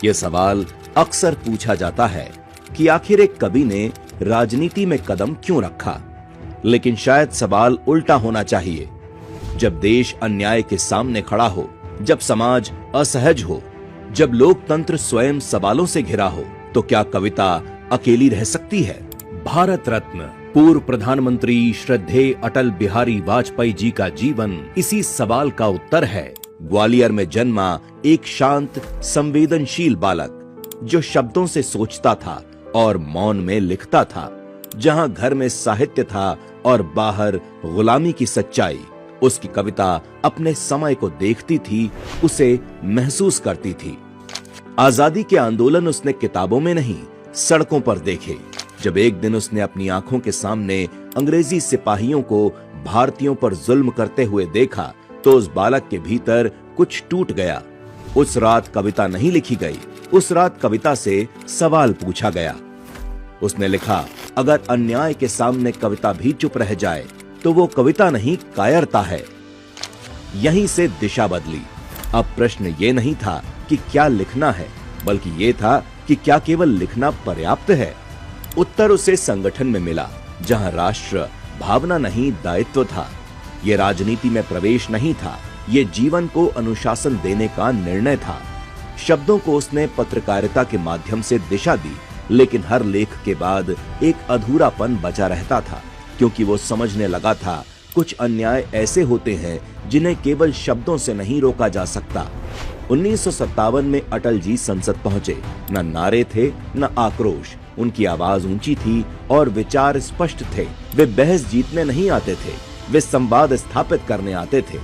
यह सवाल अक्सर पूछा जाता है कि आखिर एक कवि ने राजनीति में कदम क्यों रखा, लेकिन शायद सवाल उल्टा होना चाहिए। जब देश अन्याय के सामने खड़ा हो, जब समाज असहज हो, जब लोकतंत्र स्वयं सवालों से घिरा हो, तो क्या कविता अकेली रह सकती है? भारत रत्न पूर्व प्रधानमंत्री श्रद्धेय अटल बिहारी वाजपेयी जी का जीवन इसी सवाल का उत्तर है। ग्वालियर में जन्मा एक शांत, संवेदनशील बालक जो शब्दों से सोचता था और मौन में लिखता था। जहां घर में साहित्य था और बाहर गुलामी की सच्चाई, उसकी कविता अपने समय को देखती थी, उसे महसूस करती थी। आजादी के आंदोलन उसने किताबों में नहीं, सड़कों पर देखे। जब एक दिन उसने अपनी आंखों के सामने अंग्रेजी सिपाहियों को भारतीयों पर जुल्म करते हुए देखा, तो उस बालक के भीतर कुछ टूट गया। उस रात कविता नहीं लिखी गई, उस रात कविता से सवाल पूछा गया। उसने लिखा, अगर अन्याय के सामने कविता भी चुप रह जाए तो वो कविता नहीं, कायरता है। यहीं से दिशा बदली। अब प्रश्न ये नहीं था कि क्या लिखना है, बल्कि ये था कि क्या केवल लिखना पर्याप्त है। उत्तर उसे संगठन में मिला, जहां राष्ट्र भावना नहीं, दायित्व था। ये राजनीति में प्रवेश नहीं था, ये जीवन को अनुशासन देने का निर्णय था। शब्दों को उसने पत्रकारिता के माध्यम से दिशा दी, लेकिन हर लेख के बाद एक अधूरापन बचा रहता था, क्योंकि वो समझने लगा था कुछ अन्याय ऐसे होते हैं जिन्हें केवल शब्दों से नहीं रोका जा सकता। 1957 में अटल जी संसद पहुंचे। न नारे थे, न आक्रोश। उनकी आवाज ऊंची थी और विचार स्पष्ट थे। वे बहस जीतने नहीं आते थे, वे संवाद स्थापित करने आते थे।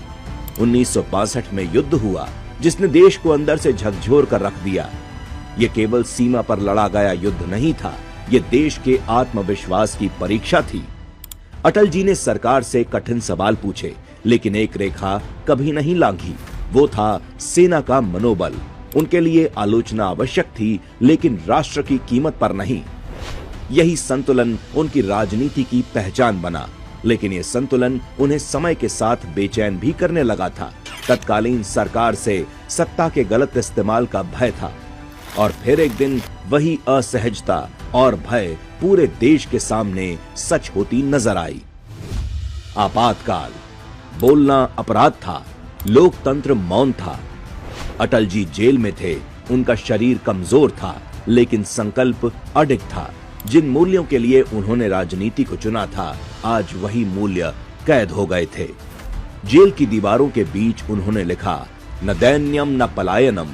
1962 में युद्ध हुआ, जिसने देश को अंदर से झकझोर कर रख दिया। ये केवल सीमा पर लड़ा गया युद्ध नहीं था, ये देश के आत्मविश्वास की परीक्षा थी। अटल जी ने सरकार से कठिन सवाल पूछे, लेकिन एक रेखा कभी नहीं लांघी, वो था सेना का मनोबल। उनके लिए आलोचना आवश्यक थी, लेकिन राष्ट्र की कीमत पर नहीं। यही संतुलन उनकी राजनीति की पहचान बना, लेकिन यह संतुलन उन्हें समय के साथ बेचैन भी करने लगा था। तत्कालीन सरकार से सत्ता के गलत इस्तेमाल का भय था, और फिर एक दिन वही असहजता और भय पूरे देश के सामने सच होती नजर आई। आपातकाल। बोलना अपराध था, लोकतंत्र मौन था। अटल जी जेल में थे, उनका शरीर कमजोर था, लेकिन संकल्प अडिग था। जिन मूल्यों के लिए उन्होंने राजनीति को चुना था, आज वही मूल्य कैद हो गए थे। जेल की दीवारों के बीच उन्होंने लिखा, न दैन्यम न पलायनम,